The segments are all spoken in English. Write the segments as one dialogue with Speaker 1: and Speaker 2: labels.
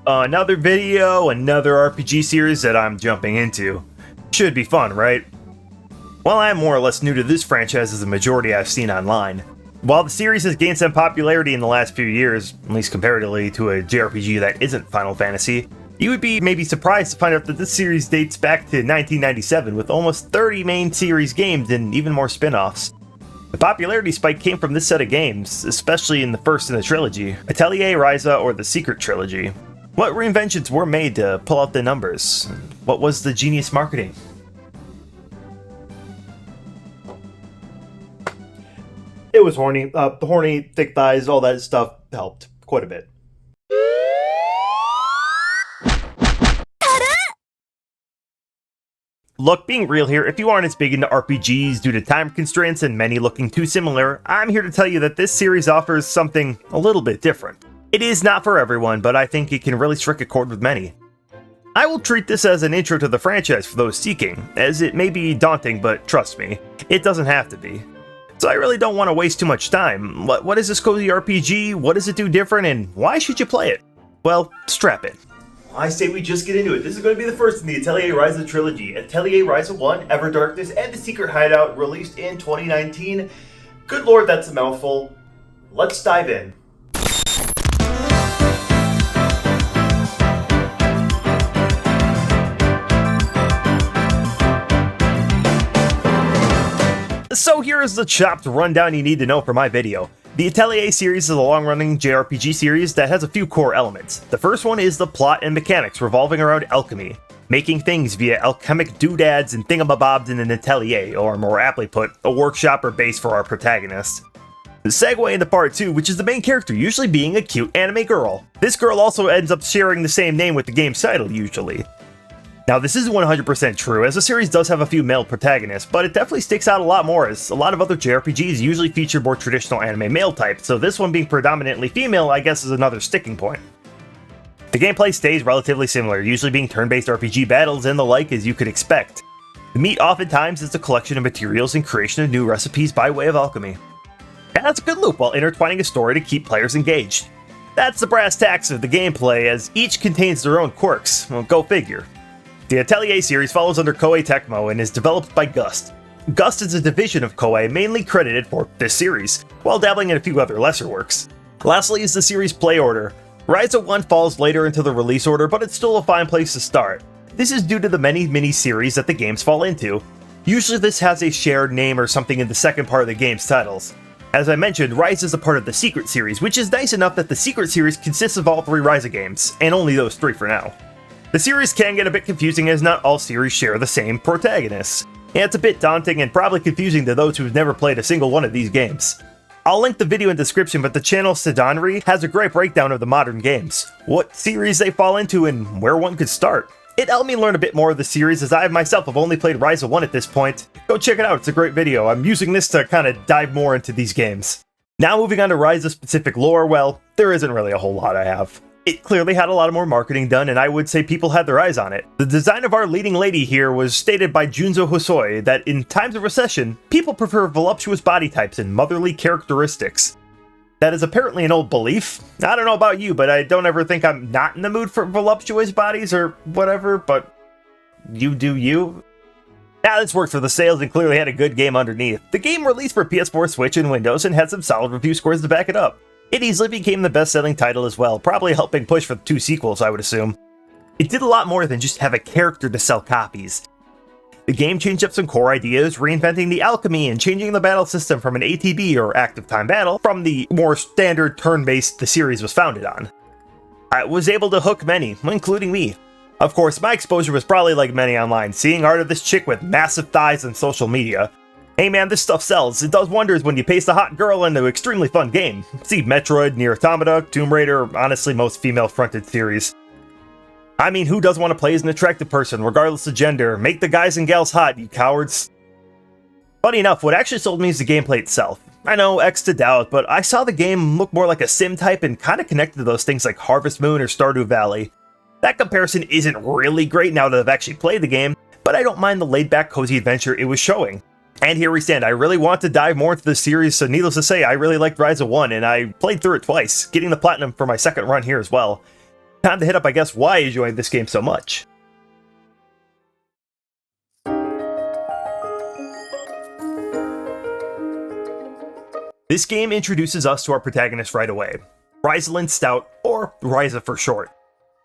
Speaker 1: Another video, another RPG series that I'm jumping into. Should be fun, right? Well, I'm more or less new to this franchise as the majority I've seen online. While the series has gained some popularity in the last few years, at least comparatively to a JRPG that isn't Final Fantasy, you would be maybe surprised to find out that this series dates back to 1997 with almost 30 main series games and even more spin-offs. The popularity spike came from this set of games, especially in the first in the trilogy, Atelier, Ryza, or the Secret Trilogy. What reinventions were made to pull out the numbers? What was the genius marketing? It was horny. The horny, thick thighs, all that stuff helped quite a bit. Look, being real here, if you aren't as big into RPGs due to time constraints and many looking too similar, I'm here to tell you that this series offers something a little bit different. It is not for everyone, but I think it can really strike a chord with many. I will treat this as an intro to the franchise for those seeking, as it may be daunting, but trust me, it doesn't have to be. So I really don't want to waste too much time. What is this cozy RPG? What does it do different, and why should you play it? Well, strap in. I say we just get into it. This is going to be the first in the Atelier Ryza trilogy. Atelier Ryza 1, Ever Darkness, and The Secret Hideout, released in 2019. Good lord, that's a mouthful. Let's dive in. So here is the chopped rundown you need to know for my video. The Atelier series is a long-running JRPG series that has a few core elements. The first one is the plot and mechanics revolving around alchemy, making things via alchemic doodads and thingamabobs in an atelier, or more aptly put, a workshop or base for our protagonist. The segue into part 2, which is the main character usually being a cute anime girl. This girl also ends up sharing the same name with the game's title usually. Now, this isn't 100% true, as the series does have a few male protagonists, but it definitely sticks out a lot more, as a lot of other JRPGs usually feature more traditional anime male types, so this one being predominantly female, I guess, is another sticking point. The gameplay stays relatively similar, usually being turn-based RPG battles and the like as you could expect. The meat oftentimes is a collection of materials and creation of new recipes by way of alchemy. And that's a good loop while intertwining a story to keep players engaged. That's the brass tacks of the gameplay, as each contains their own quirks. Well, go figure. The Atelier series follows under Koei Tecmo and is developed by Gust. Gust is a division of Koei mainly credited for this series, while dabbling in a few other lesser works. Lastly is the series play order. Ryza 1 falls later into the release order, but it's still a fine place to start. This is due to the many mini-series that the games fall into. Usually this has a shared name or something in the second part of the game's titles. As I mentioned, Ryza is a part of the Secret series, which is nice enough that the Secret series consists of all 3 Ryza games, and only those 3 for now. The series can get a bit confusing as not all series share the same protagonists, and it's a bit daunting and probably confusing to those who've never played a single one of these games. I'll link the video in the description, but the channel Sedanri has a great breakdown of the modern games, what series they fall into, and where one could start. It helped me learn a bit more of the series, as I myself have only played Ryza 1 at this point. Go check it out, it's a great video. I'm using this to kind of dive more into these games. Now moving on to Ryza specific lore, well, there isn't really a whole lot I have. It clearly had a lot more marketing done, and I would say people had their eyes on it. The design of our leading lady here was stated by Junzo Hosoi that in times of recession, people prefer voluptuous body types and motherly characteristics. That is apparently an old belief. I don't know about you, but I don't ever think I'm not in the mood for voluptuous bodies or whatever, but you do you. Now this worked for the sales and clearly had a good game underneath. The game released for PS4, Switch, and Windows and had some solid review scores to back it up. It easily became the best-selling title as well, probably helping push for the 2 sequels, I would assume. It did a lot more than just have a character to sell copies. The game changed up some core ideas, reinventing the alchemy and changing the battle system from an ATB or active time battle from the more standard turn-based the series was founded on. I was able to hook many, including me. Of course, my exposure was probably like many online, seeing art of this chick with massive thighs on social media. Hey man, this stuff sells. It does wonders when you paste a hot girl into an extremely fun game. See Metroid, Nier Automata, Tomb Raider, honestly most female-fronted series. I mean, who doesn't want to play as an attractive person, regardless of gender? Make the guys and gals hot, you cowards. Funny enough, what actually sold me is the gameplay itself. I know, X to doubt, but I saw the game look more like a sim type and kinda connected to those things like Harvest Moon or Stardew Valley. That comparison isn't really great now that I've actually played the game, but I don't mind the laid-back cozy adventure it was showing. And here we stand. I really want to dive more into the series, so needless to say, I really liked Ryza 1, and I played through it twice, getting the platinum for my second run here as well. Time to hit up, I guess, why you enjoyed this game so much. This game introduces us to our protagonist right away, Ryza Stout, or Ryza for short.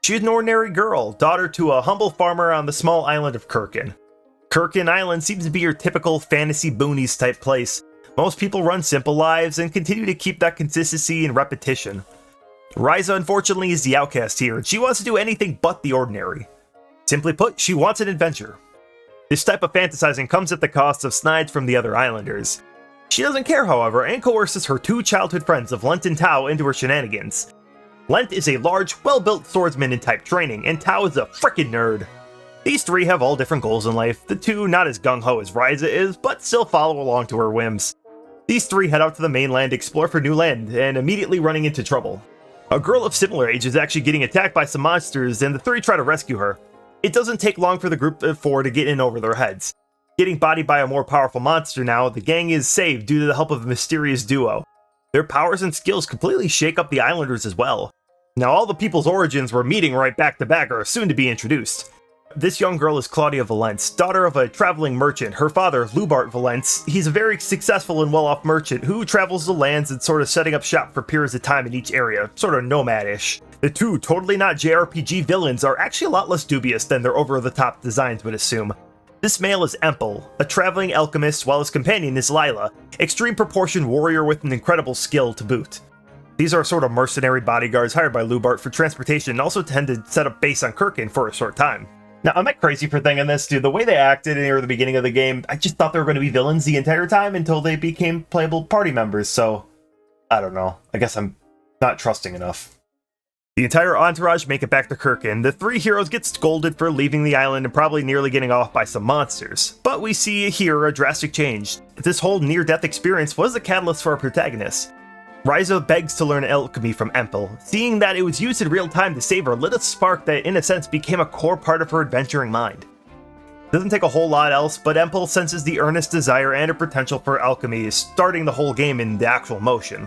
Speaker 1: She is an ordinary girl, daughter to a humble farmer on the small island of Kirkin. Kirkin Island seems to be your typical fantasy boonies type place. Most people run simple lives and continue to keep that consistency and repetition. Ryza unfortunately is the outcast here, and she wants to do anything but the ordinary. Simply put, she wants an adventure. This type of fantasizing comes at the cost of snides from the other islanders. She doesn't care, however, and coerces her two childhood friends of Lent and Tao into her shenanigans. Lent is a large, well-built swordsman in type training, and Tao is a frickin' nerd. These three have all different goals in life, the two not as gung-ho as Ryza is, but still follow along to her whims. These three head out to the mainland, explore for new land, and immediately running into trouble. A girl of similar age is actually getting attacked by some monsters, and the three try to rescue her. It doesn't take long for the group of four to get in over their heads. Getting bodied by a more powerful monster now, the gang is saved due to the help of a mysterious duo. Their powers and skills completely shake up the islanders as well. Now all the people's origins we're meeting right back to back are soon to be introduced. This young girl is Claudia Valence, daughter of a traveling merchant. Her father, Lubart Valence, he's a very successful and well-off merchant who travels the lands and sort of setting up shop for periods of time in each area, sort of nomadish. The two totally not JRPG villains are actually a lot less dubious than their over-the-top designs would assume. This male is Empel, a traveling alchemist, while his companion is Lila, extreme proportion warrior with an incredible skill to boot. These are sort of mercenary bodyguards hired by Lubart for transportation and also tend to set up base on Kirkin for a short time. Now, am I crazy for thinking this, dude? The way they acted near the beginning of the game, I just thought they were going to be villains the entire time until they became playable party members, so I don't know. I guess I'm not trusting enough. The entire entourage make it back to Kirkin. The three heroes get scolded for leaving the island and probably nearly getting off by some monsters. But we see here a drastic change. This whole near-death experience was the catalyst for our protagonist. Ryza begs to learn alchemy from Empel. Seeing that it was used in real time to save her lit a spark that in a sense became a core part of her adventuring mind. Doesn't take a whole lot else, but Empel senses the earnest desire and her potential for alchemy, starting the whole game in the actual motion.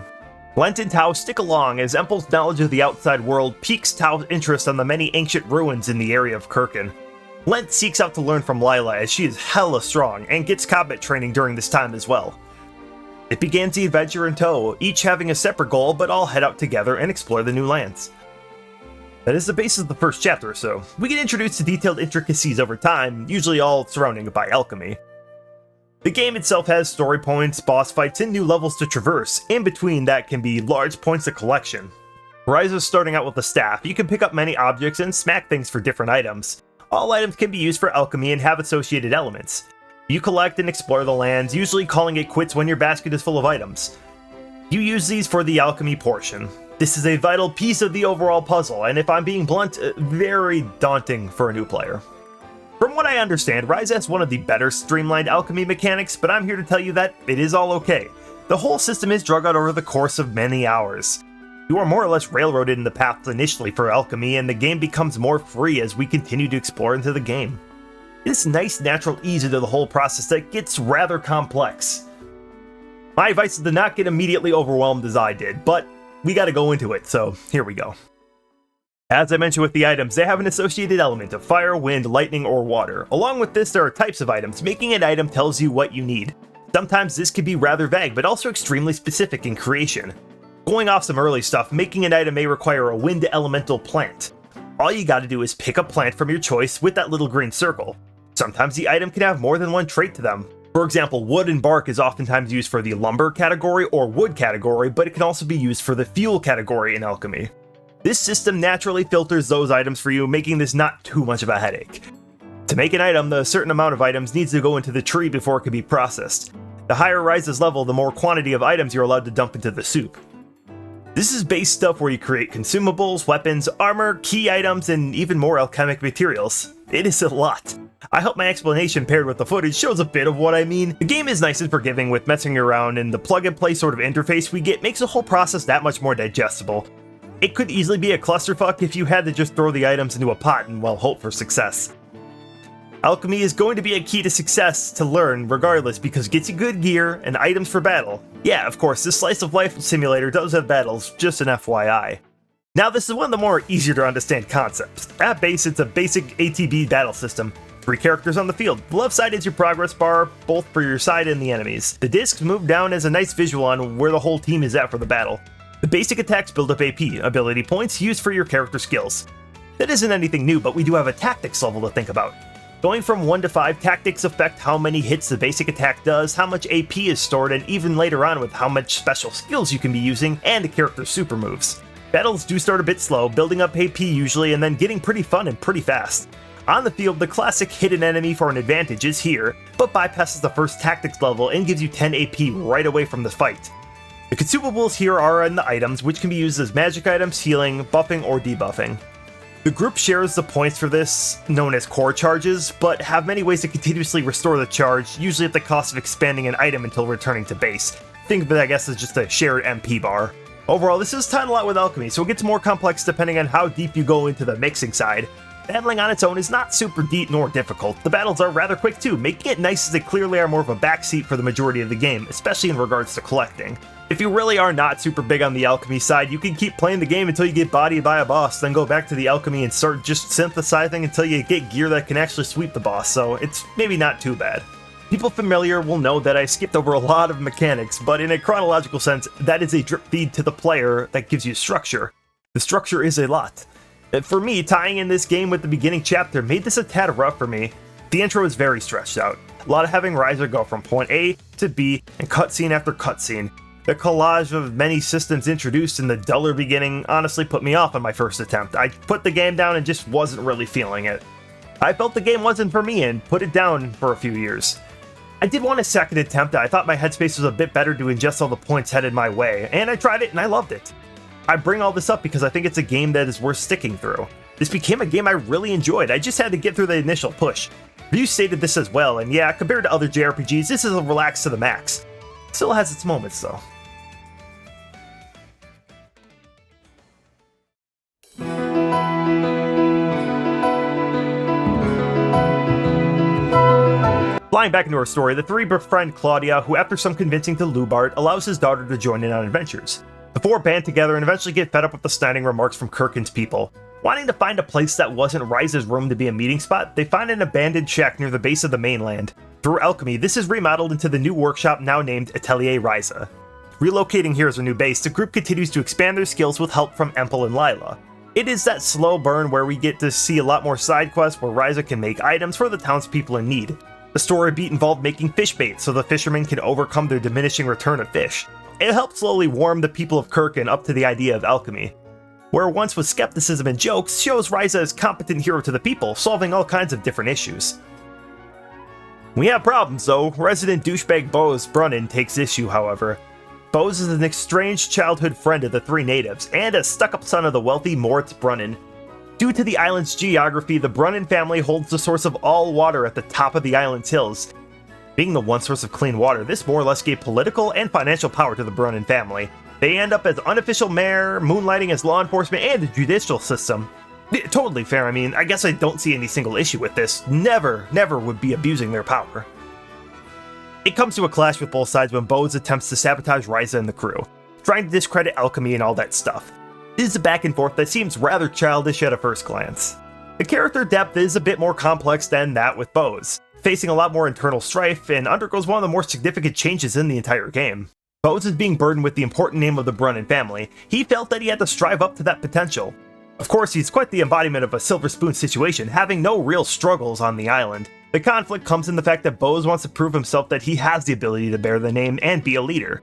Speaker 1: Lent and Tao stick along as Empel's knowledge of the outside world piques Tao's interest on the many ancient ruins in the area of Kirkin. Lent seeks out to learn from Lila as she is hella strong and gets combat training during this time as well. It begins the adventure in tow, each having a separate goal but all head out together and explore the new lands. That is the basis of the first chapter or so. We get introduced to detailed intricacies over time, usually all surrounding by alchemy. The game itself has story points, boss fights, and new levels to traverse. In between that can be large points of collection. Ryza's starting out with a staff. You can pick up many objects and smack things for different items. All items can be used for alchemy and have associated elements. You collect and explore the lands, usually calling it quits when your basket is full of items. You use these for the alchemy portion. This is a vital piece of the overall puzzle, and if I'm being blunt, very daunting for a new player. From what I understand, Ryza has one of the better streamlined alchemy mechanics, but I'm here to tell you that it is all okay. The whole system is drug out over the course of many hours. You are more or less railroaded in the path initially for alchemy, and the game becomes more free as we continue to explore into the game. This nice natural ease into the whole process that gets rather complex. My advice is to not get immediately overwhelmed as I did, but we gotta go into it, so here we go. As I mentioned with the items, they have an associated element of fire, wind, lightning, or water. Along with this, there are types of items. Making an item tells you what you need. Sometimes this can be rather vague, but also extremely specific in creation. Going off some early stuff, making an item may require a wind elemental plant. All you gotta do is pick a plant from your choice with that little green circle. Sometimes the item can have more than one trait to them. For example, wood and bark is oftentimes used for the lumber category or wood category, but it can also be used for the fuel category in alchemy. This system naturally filters those items for you, making this not too much of a headache. To make an item, the certain amount of items needs to go into the tree before it can be processed. The higher Ryza's level, the more quantity of items you're allowed to dump into the soup. This is base stuff where you create consumables, weapons, armor, key items, and even more alchemic materials. It is a lot. I hope my explanation paired with the footage shows a bit of what I mean. The game is nice and forgiving with messing around, and the plug-and-play sort of interface we get makes the whole process that much more digestible. It could easily be a clusterfuck if you had to just throw the items into a pot and, well, hope for success. Alchemy is going to be a key to success to learn regardless because it gets you good gear and items for battle. Yeah, of course, this slice of life simulator does have battles, just an FYI. Now this is one of the more easier to understand concepts. At base, it's a basic ATB battle system. 3 characters on the field. The left side is your progress bar, both for your side and the enemies. The discs move down as a nice visual on where the whole team is at for the battle. The basic attacks build up AP, ability points used for your character skills. That isn't anything new, but we do have a tactics level to think about. Going from 1 to 5, tactics affect how many hits the basic attack does, how much AP is stored, and even later on with how much special skills you can be using, and the character's super moves. Battles do start a bit slow, building up AP usually, and then getting pretty fun and pretty fast. On the field, the classic hidden enemy for an advantage is here, but bypasses the first tactics level and gives you 10 AP right away from the fight. The consumables here are in the items, which can be used as magic items, healing, buffing, or debuffing. The group shares the points for this, known as core charges, but have many ways to continuously restore the charge, usually at the cost of expanding an item until returning to base. Think of it, I guess, as just a shared MP bar. Overall, this is tied a lot with alchemy, so it gets more complex depending on how deep you go into the mixing side. Battling on its own is not super deep nor difficult. The battles are rather quick too, making it nice as they clearly are more of a backseat for the majority of the game, especially in regards to collecting. If you really are not super big on the alchemy side, you can keep playing the game until you get bodied by a boss, then go back to the alchemy and start just synthesizing until you get gear that can actually sweep the boss, so it's maybe not too bad. People familiar will know that I skipped over a lot of mechanics, but in a chronological sense, that is a drip feed to the player that gives you structure. The structure is a lot. For me, tying in this game with the beginning chapter made this a tad rough for me. The intro is very stretched out. A lot of having Ryza go from point A to B and cutscene after cutscene. The collage of many systems introduced in the duller beginning honestly put me off on my first attempt. I put the game down and just wasn't really feeling it. I felt the game wasn't for me and put it down for a few years. I did want a second attempt. I thought my headspace was a bit better to ingest all the points headed my way, and I tried it and I loved it. I bring all this up because I think it's a game that is worth sticking through. This became a game I really enjoyed, I just had to get through the initial push. Reviews stated this as well, and yeah, compared to other JRPGs, this is a relax to the max. Still has its moments though. Flying back into our story, the 3 befriend Claudia, who after some convincing to Lubart, allows his daughter to join in on adventures. The 4 band together and eventually get fed up with the sniding remarks from Kirkin's people. Wanting to find a place that wasn't Ryza's room to be a meeting spot, they find an abandoned shack near the base of the mainland. Through alchemy, this is remodeled into the new workshop now named Atelier Ryza. Relocating here as a new base, the group continues to expand their skills with help from Empel and Lila. It is that slow burn where we get to see a lot more side quests where Ryza can make items for the townspeople in need. The story beat involved making fish bait so the fishermen can overcome their diminishing return of fish. It helped slowly warm the people of Kirkin up to the idea of alchemy. Where once was skepticism and jokes, shows Ryza as competent hero to the people, solving all kinds of different issues. We have problems though. Resident douchebag Bose Brunnin takes issue, however. Bose is an estranged childhood friend of the 3 natives, and a stuck-up son of the wealthy Moritz Brunnin. Due to the island's geography, the Brunnin family holds the source of all water at the top of the island's hills. Being the one source of clean water, this more or less gave political and financial power to the Brunnin family. They end up as unofficial mayor, moonlighting as law enforcement, and a judicial system. Totally fair, I mean, I guess I don't see any single issue with this. Never would be abusing their power. It comes to a clash with both sides when Bose attempts to sabotage Ryza and the crew, trying to discredit alchemy and all that stuff. This is a back and forth that seems rather childish at a first glance. The character depth is a bit more complex than that with Bose, facing a lot more internal strife and undergoes one of the more significant changes in the entire game. Bose is being burdened with the important name of the Brunnin family. He felt that he had to strive up to that potential. Of course, he's quite the embodiment of a silver spoon situation, having no real struggles on the island. The conflict comes in the fact that Bose wants to prove himself that he has the ability to bear the name and be a leader.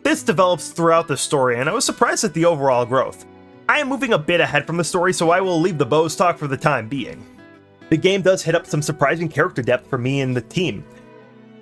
Speaker 1: This develops throughout the story, and I was surprised at the overall growth. I am moving a bit ahead from the story, so I will leave the Bose talk for the time being. The game does hit up some surprising character depth for me and the team.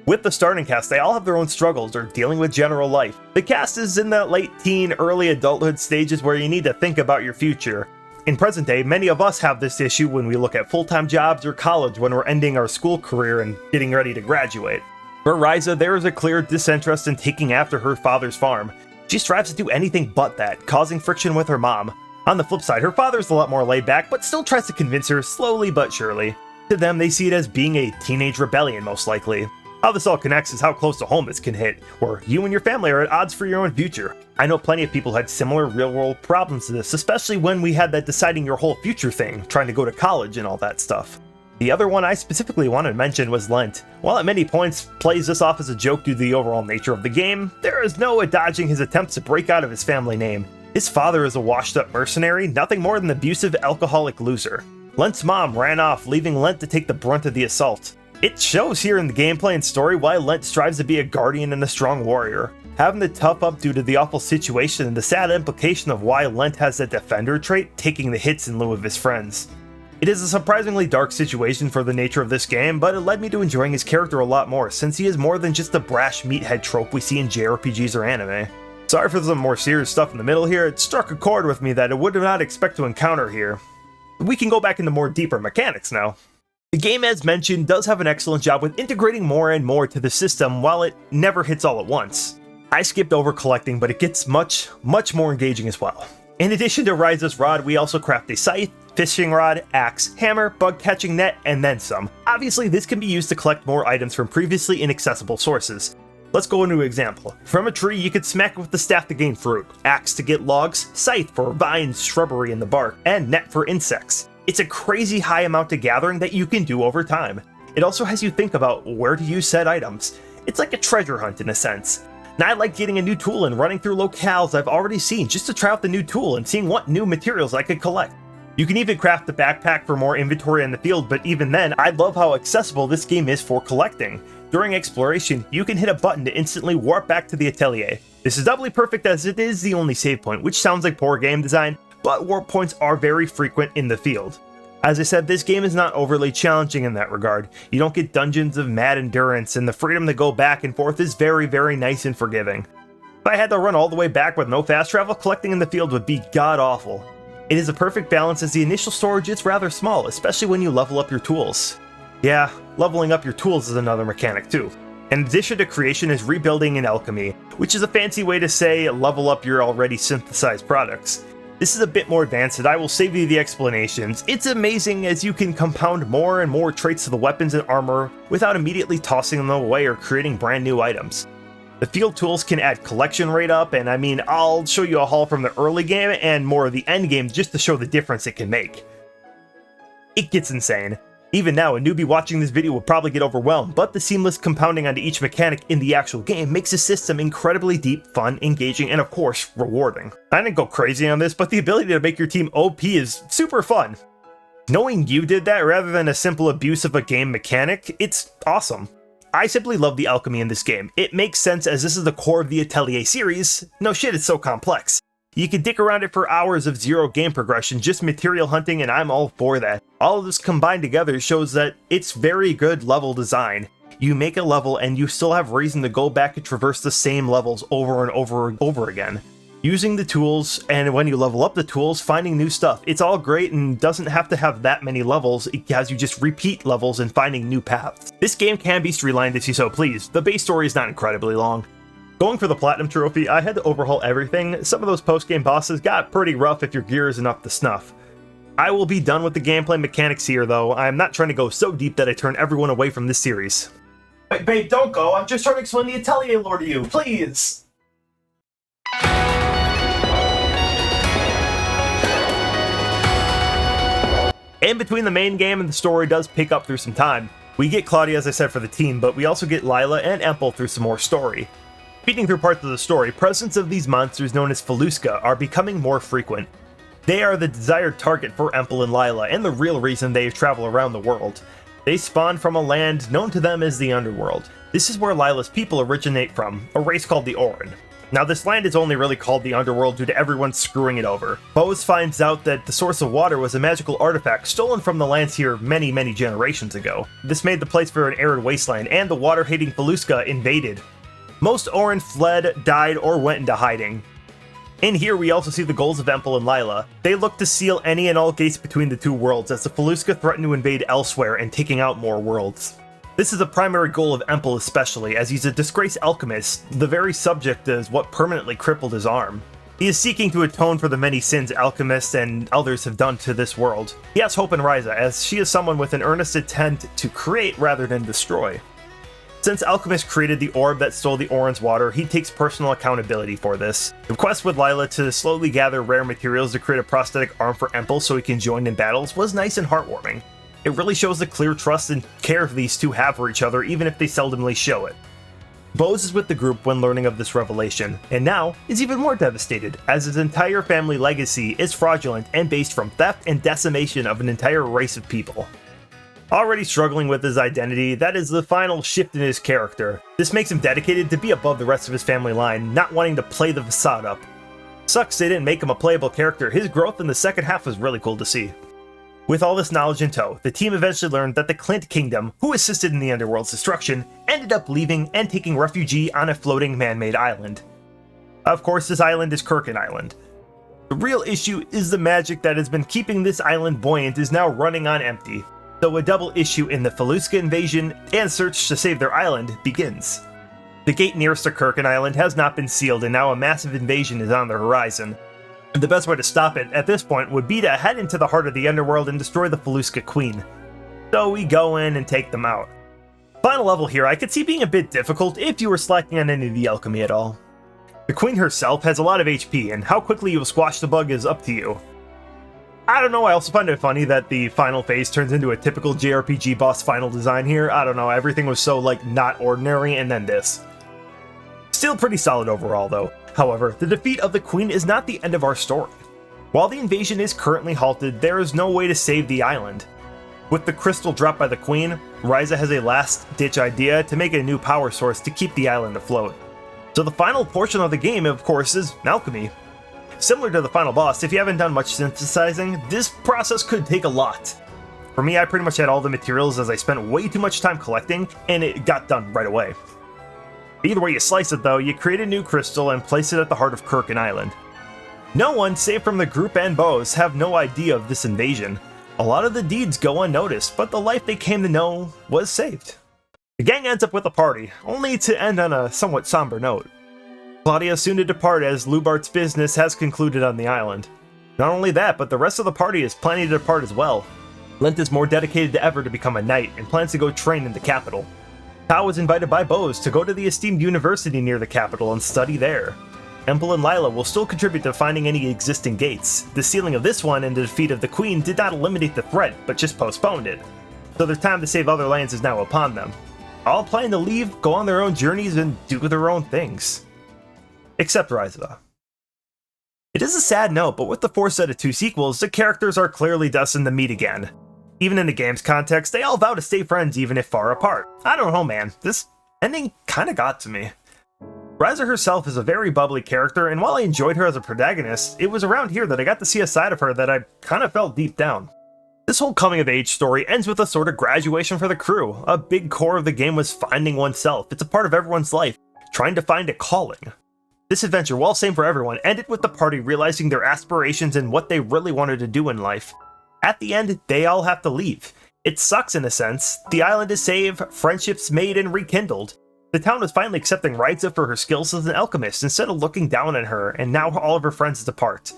Speaker 1: With the starting cast, they all have their own struggles or dealing with general life. The cast is in that late teen, early adulthood stages where you need to think about your future. In present day, many of us have this issue when we look at full-time jobs or college when we're ending our school career and getting ready to graduate. For Ryza, there is a clear disinterest in taking after her father's farm. She strives to do anything but that, causing friction with her mom. On the flip side, her father's a lot more laid back, but still tries to convince her slowly but surely. To them, they see it as being a teenage rebellion, most likely. How this all connects is how close to home this can hit, where you and your family are at odds for your own future. I know plenty of people had similar real-world problems to this, especially when we had that deciding your whole future thing, trying to go to college and all that stuff. The other one I specifically wanted to mention was Lent. While at many points plays this off as a joke due to the overall nature of the game, there is no dodging his attempts to break out of his family name. His father is a washed-up mercenary, nothing more than an abusive alcoholic loser. Lent's mom ran off, leaving Lent to take the brunt of the assault. It shows here in the gameplay and story why Lent strives to be a guardian and a strong warrior. Having to tough up due to the awful situation and the sad implication of why Lent has that defender trait, taking the hits in lieu of his friends. It is a surprisingly dark situation for the nature of this game, but it led me to enjoying his character a lot more, since he is more than just the brash meathead trope we see in JRPGs or anime. Sorry for some more serious stuff in the middle here, it struck a chord with me that I would not expect to encounter here. We can go back into more deeper mechanics now. The game, as mentioned, does have an excellent job with integrating more and more to the system while it never hits all at once. I skipped over collecting, but it gets much more engaging as well. In addition to Ryza's rod, we also craft a scythe, fishing rod, axe, hammer, bug catching net, and then some. Obviously, this can be used to collect more items from previously inaccessible sources. Let's go into an example. From a tree, you could smack it with the staff to gain fruit, axe to get logs, scythe for vines, shrubbery, and the bark, and net for insects. It's a crazy high amount of gathering that you can do over time. It also has you think about where to use said items. It's like a treasure hunt in a sense. Now I like getting a new tool and running through locales I've already seen just to try out the new tool and seeing what new materials I could collect. You can even craft a backpack for more inventory in the field, but even then, I love how accessible this game is for collecting. During exploration, you can hit a button to instantly warp back to the Atelier. This is doubly perfect as it is the only save point, which sounds like poor game design, but warp points are very frequent in the field. As I said, this game is not overly challenging in that regard. You don't get dungeons of mad endurance, and the freedom to go back and forth is very nice and forgiving. If I had to run all the way back with no fast travel, collecting in the field would be god-awful. It is a perfect balance as the initial storage is rather small, especially when you level up your tools. Yeah, leveling up your tools is another mechanic too. In addition to creation is rebuilding and alchemy, which is a fancy way to say level up your already synthesized products. This is a bit more advanced and I will save you the explanations. It's amazing as you can compound more and more traits to the weapons and armor without immediately tossing them away or creating brand new items. The field tools can add collection rate up, and I mean, I'll show you a haul from the early game and more of the end game just to show the difference it can make. It gets insane. Even now, a newbie watching this video will probably get overwhelmed, but the seamless compounding onto each mechanic in the actual game makes the system incredibly deep, fun, engaging, and of course, rewarding. I didn't go crazy on this, but the ability to make your team OP is super fun. Knowing you did that rather than a simple abuse of a game mechanic, it's awesome. I simply love the alchemy in this game. It makes sense as this is the core of the Atelier series. No shit, it's so complex. You can dick around it for hours of zero game progression, just material hunting, and I'm all for that. All of this combined together shows that it's very good level design. You make a level and you still have reason to go back and traverse the same levels over and over again. Using the tools, and when you level up the tools, finding new stuff. It's all great and doesn't have to have that many levels, it has you just repeat levels and finding new paths. This game can be streamlined if you so please. The base story is not incredibly long. Going for the Platinum Trophy, I had to overhaul everything. Some of those post-game bosses got pretty rough if your gear isn't up to snuff. I will be done with the gameplay mechanics here though. I'm not trying to go so deep that I turn everyone away from this series. Wait, babe, don't go. I'm just trying to explain the Atelier lore to you, please! In between the main game and the story does pick up through some time. We get Claudia, as I said, for the team, but we also get Lila and Empel through some more story. Speeding through parts of the story, presence of these monsters known as Feluska are becoming more frequent. They are the desired target for Empel and Lila, and the real reason they travel around the world. They spawn from a land known to them as the Underworld. This is where Lila's people originate from, a race called the Orin. Now this land is only really called the Underworld due to everyone screwing it over. Bose finds out that the source of water was a magical artifact stolen from the lands here many generations ago. This made the place for an arid wasteland, and the water-hating Feluska invaded. Most Orin fled, died, or went into hiding. In here we also see the goals of Empel and Lila. They look to seal any and all gates between the two worlds as the Feluska threaten to invade elsewhere and taking out more worlds. This is a primary goal of Empel especially, as he's a disgraced alchemist. The very subject is what permanently crippled his arm. He is seeking to atone for the many sins alchemists and others have done to this world. He has hope in Ryza, as she is someone with an earnest intent to create rather than destroy. Since Alchemist created the orb that stole the Orin's water, he takes personal accountability for this. The quest with Lila to slowly gather rare materials to create a prosthetic arm for Empel so he can join in battles was nice and heartwarming. It really shows the clear trust and care these two have for each other, even if they seldomly show it. Bose is with the group when learning of this revelation, and now is even more devastated, as his entire family legacy is fraudulent and based from theft and decimation of an entire race of people. Already struggling with his identity, that is the final shift in his character. This makes him dedicated to be above the rest of his family line, not wanting to play the facade up. Sucks they didn't make him a playable character. His growth in the second half was really cool to see. With all this knowledge in tow, the team eventually learned that the Clint Kingdom, who assisted in the Underworld's destruction, ended up leaving and taking refuge on a floating man-made island. Of course, this island is Kirkin Island. The real issue is the magic that has been keeping this island buoyant is now running on empty. So a double issue in the Feluska invasion and search to save their island begins. The gate nearest to Kirkin Island has not been sealed, and now a massive invasion is on the horizon. The best way to stop it at this point would be to head into the heart of the underworld and destroy the Feluska Queen. So we go in and take them out. Final level here I could see being a bit difficult if you were slacking on any of the alchemy at all. The Queen herself has a lot of HP, and how quickly you will squash the bug is up to you. I don't know, I also find it funny that the final phase turns into a typical JRPG boss final design here. I don't know, everything was so, not ordinary, and then this. Still pretty solid overall, though. However, the defeat of the Queen is not the end of our story. While the invasion is currently halted, there is no way to save the island. With the crystal dropped by the Queen, Ryza has a last-ditch idea to make a new power source to keep the island afloat. So the final portion of the game, of course, is alchemy. Similar to the final boss, if you haven't done much synthesizing, this process could take a lot. For me, I pretty much had all the materials as I spent way too much time collecting, and it got done right away. Either way you slice it though, you create a new crystal and place it at the heart of Kirkin Island. No one, save from the group and Bose, have no idea of this invasion. A lot of the deeds go unnoticed, but the life they came to know was saved. The gang ends up with a party, only to end on a somewhat somber note. Claudia is soon to depart as Lubart's business has concluded on the island. Not only that, but the rest of the party is planning to depart as well. Lent is more dedicated than ever to become a knight and plans to go train in the capital. Tao is invited by Bose to go to the esteemed university near the capital and study there. Empel and Lila will still contribute to finding any existing gates. The sealing of this one and the defeat of the Queen did not eliminate the threat, but just postponed it. So their time to save other lands is now upon them. All planning to leave, go on their own journeys, and do their own things. Except Ryza. It is a sad note, but with the foresight of 2 sequels, the characters are clearly destined to meet again. Even in the game's context, they all vow to stay friends even if far apart. I don't know, man. This ending kinda got to me. Ryza herself is a very bubbly character, and while I enjoyed her as a protagonist, it was around here that I got to see a side of her that I kinda felt deep down. This whole coming-of-age story ends with a sort of graduation for the crew. A big core of the game was finding oneself. It's a part of everyone's life, trying to find a calling. This adventure, while same for everyone, ended with the party realizing their aspirations and what they really wanted to do in life. At the end, they all have to leave. It sucks in a sense. The island is saved, friendships made and rekindled. The town is finally accepting Ryza for her skills as an alchemist instead of looking down on her, and now all of her friends depart.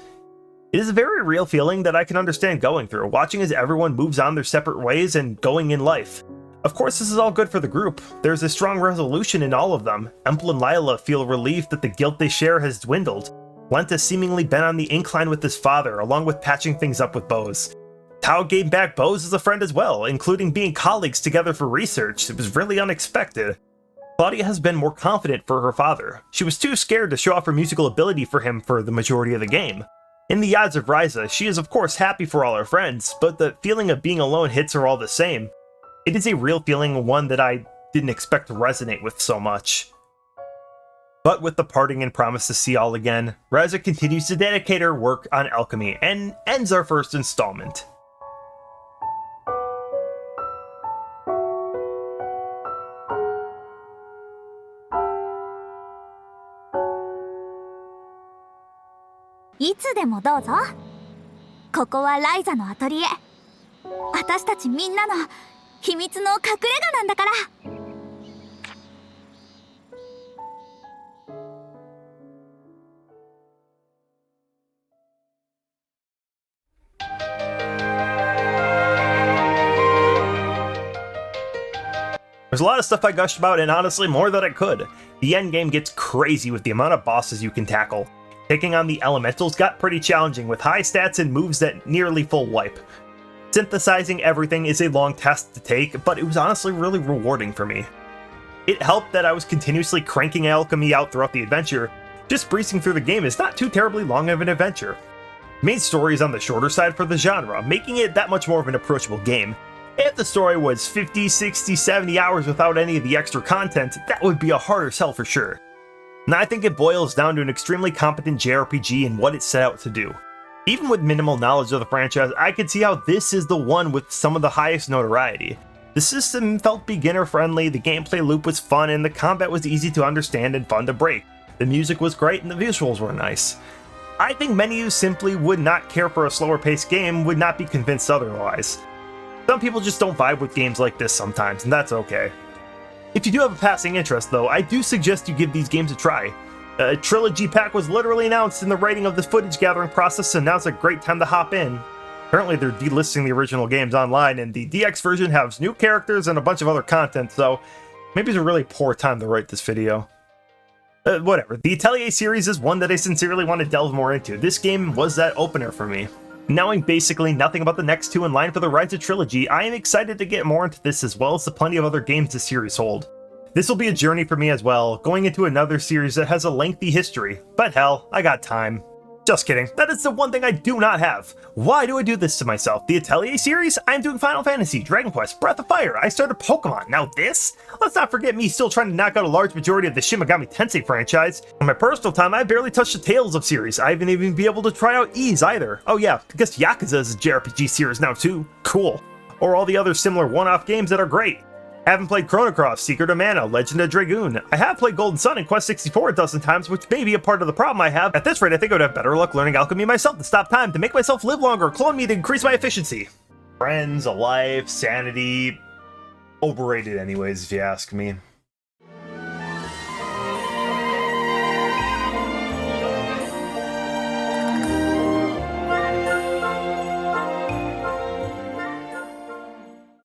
Speaker 1: It is a very real feeling that I can understand going through, watching as everyone moves on their separate ways and going in life. Of course, this is all good for the group. There's a strong resolution in all of them. Empel and Lila feel relieved that the guilt they share has dwindled. Lent has seemingly been on the incline with his father, along with patching things up with Bose. Tao gained back Bose as a friend as well, including being colleagues together for research. It was really unexpected. Claudia has been more confident for her father. She was too scared to show off her musical ability for him for the majority of the game. In the eyes of Ryza, she is of course happy for all her friends, but the feeling of being alone hits her all the same. It is a real feeling, one that I didn't expect to resonate with so much. But with the parting and promise to see all again, Ryza continues to dedicate her work on alchemy and ends our first installment.
Speaker 2: いつでもどうぞ。ここはライザのアトリエ。私たちみんなの秘密の隠れ家なんだから。
Speaker 1: There's a lot of stuff I gushed about, and honestly, more than I could. The endgame gets crazy with the amount of bosses you can tackle. Taking on the elementals got pretty challenging with high stats and moves that nearly full wipe. Synthesizing everything is a long task to take, but it was honestly really rewarding for me. It helped that I was continuously cranking alchemy out throughout the adventure. Just breezing through the game is not too terribly long of an adventure. The main story is on the shorter side for the genre, making it that much more of an approachable game. If the story was 50, 60, 70 hours without any of the extra content, that would be a harder sell for sure. And I think it boils down to an extremely competent JRPG and what it set out to do. Even with minimal knowledge of the franchise, I could see how this is the one with some of the highest notoriety. The system felt beginner friendly, the gameplay loop was fun, and the combat was easy to understand and fun to break. The music was great and the visuals were nice. I think many who simply would not care for a slower paced game would not be convinced otherwise. Some people just don't vibe with games like this sometimes, and that's okay. If you do have a passing interest though, I do suggest you give these games a try. A trilogy pack was literally announced in the writing of the footage gathering process, so now's a great time to hop in. Apparently they're delisting the original games online, and the DX version has new characters and a bunch of other content, so maybe it's a really poor time to write this video. Whatever, the Atelier series is one that I sincerely want to delve more into. This game was that opener for me. Knowing basically nothing about the next two in line for the Ryza trilogy, I am excited to get more into this as well as the plenty of other games this series hold. This will be a journey for me as well, going into another series that has a lengthy history, but hell, I got time. Just kidding, that is the one thing I do not have. Why do I do this to myself? The Atelier series? I'm doing Final Fantasy, Dragon Quest, Breath of Fire, I started Pokemon, now this? Let's not forget me still trying to knock out a large majority of the Shin Megami Tensei franchise. In my personal time, I barely touched the Tales of series. I haven't even been able to try out Ys either. Oh yeah, I guess Yakuza is a JRPG series now too. Cool. Or all the other similar one-off games that are great. I haven't played Chrono Cross, Secret of Mana, Legend of Dragoon. I have played Golden Sun and Quest 64 a dozen times, which may be a part of the problem I have. At this rate, I think I would have better luck learning alchemy myself to stop time, to make myself live longer, clone me to increase my efficiency. Friends, a life, sanity. Overrated anyways, if you ask me.